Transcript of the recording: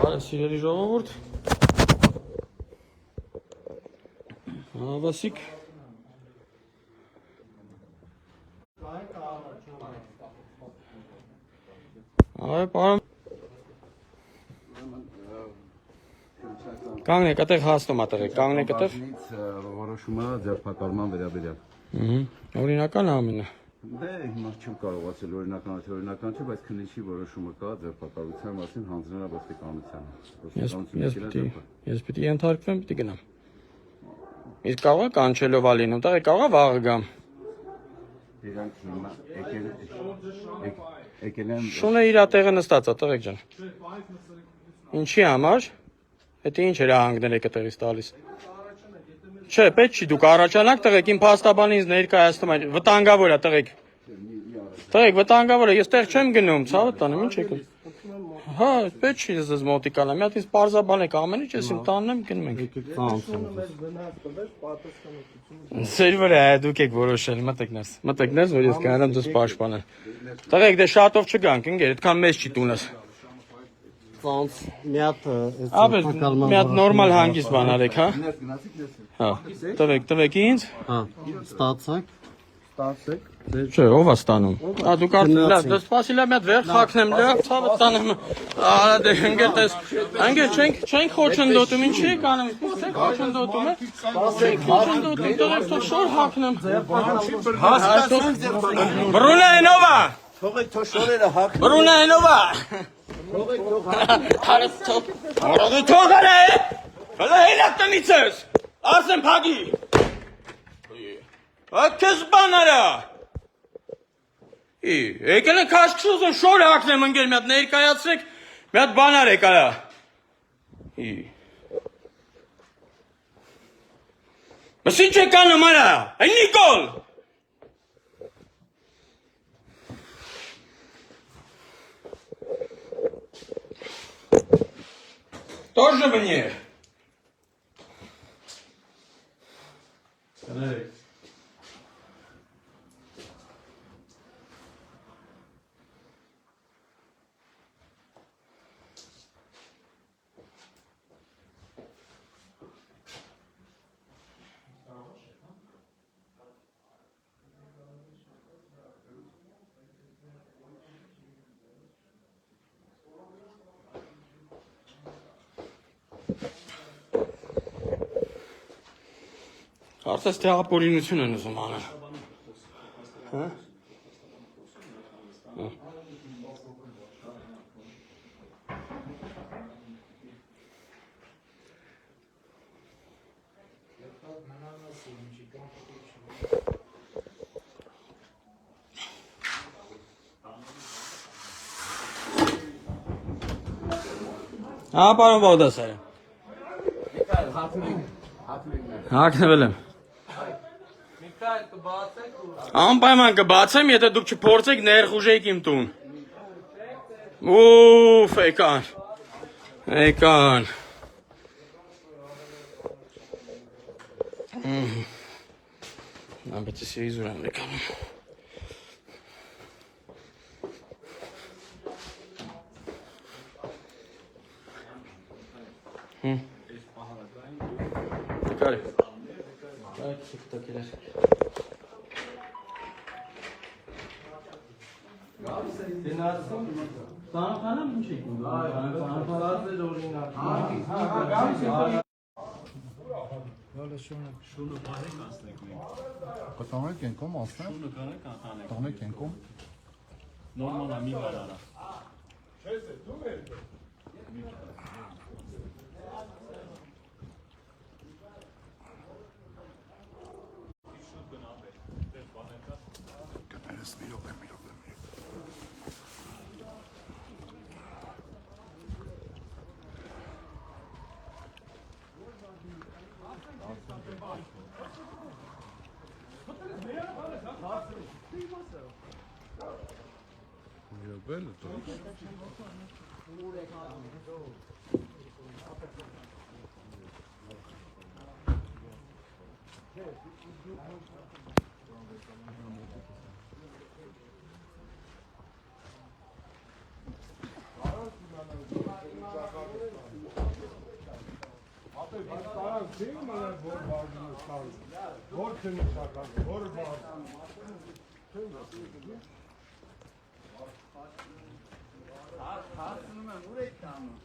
Սիրելի ժողովուրդ, Վասիկ պարոն կանգնեք, այդտեղ հասնում ատեղեք, կանգնեք այդտեղ Որոշումը ձերբակալման վերաբերյալ օրինական ամենը Դե հիմա չեմ կարողացել օրինական չէ, բայց քննիչի որոշումը կա ձերբակալության մասին հանձնել ոստիկանությանը Ես պիտի ենթարկվեմ, պիտի գնամ Իսկ կարող է կանչելով ալինում, տեղ կարող է վաղը գամ Իրանք հիմա եկել են Շունը իր տեղը նստած է, տղեկ ջան Ինչի համար, հետը ինչ էր ահանգներ եք տեղից տալիս Չէ, պետք չի, դուք առաջանակ տղեկ, իմ փաստաբանին ինձ ներկայացնում են, վտանգավոր է տղեկ Տղեկ, վտանգավոր է, ես տեղ չեմ գնում, ցավը տանեմ, ինչ եք Հա, պետք չի ես մոտիկալա, մի հատ ինձ պարզաբան եք ամեն ինչ, ես իմ տանն եմ գնում ենք Ձեր վրա է, դուք եք որոշել, մտեք ներս, որ ես կանեմ ձեզ պաշտպանել Տղեկ, դե շատով չգանք, ընկեր, այդքան մեծ չի տունս Մի հատ նորմալ հանգիստ բան արեք, հա Տվեք ինձ Ստացեք Չէ, ով է ստանում Դուք արդեն, սպասիլա մի հատ վեր խակնեմ, լավ, ցավը տանեմ Արա դե ընկեր տես Ընկեր, չենք խոչընդոտում, ինչի եք անում, չենք խոչընդոտում, չենք խոչընդոտում, տղեկ թող շոր հակնեմ Բրունա ենովա Թողեք թող շորերը հակ Բրունա ենովա Թող արե Հլա հելակ տնից ես Արսեն պագի Ակես բան արա Եկել են կաշկշուզ են շոր հակնեմ ընգեր մի հատ ներկայացրեք մի հատ բան արեք արա Բս ինչ եք անում արա Այն Նիկոլ Тоже мне. Արդես տեղապորինություն են ուզում անել Հա, պարոն Բաղդասարյան Հակնվել եմ Անպայման կբացեմ, եթե դուք չփորձեք ներխուժեք իմ տուն Ուֆ, եկան Բայց ես իզուր եմ եկանում Կարի Սանխանամ ինչ եք ուղղում, սանխանած է օրինակ Շունը բարեք անցնեք մենք Կտանեք ենքում ասնեմ Շունը կարեք անտանեք Տանեք ենքում Նորմալ է մի բար արա Bello to. Հասնում եմ, ուր եք տանում։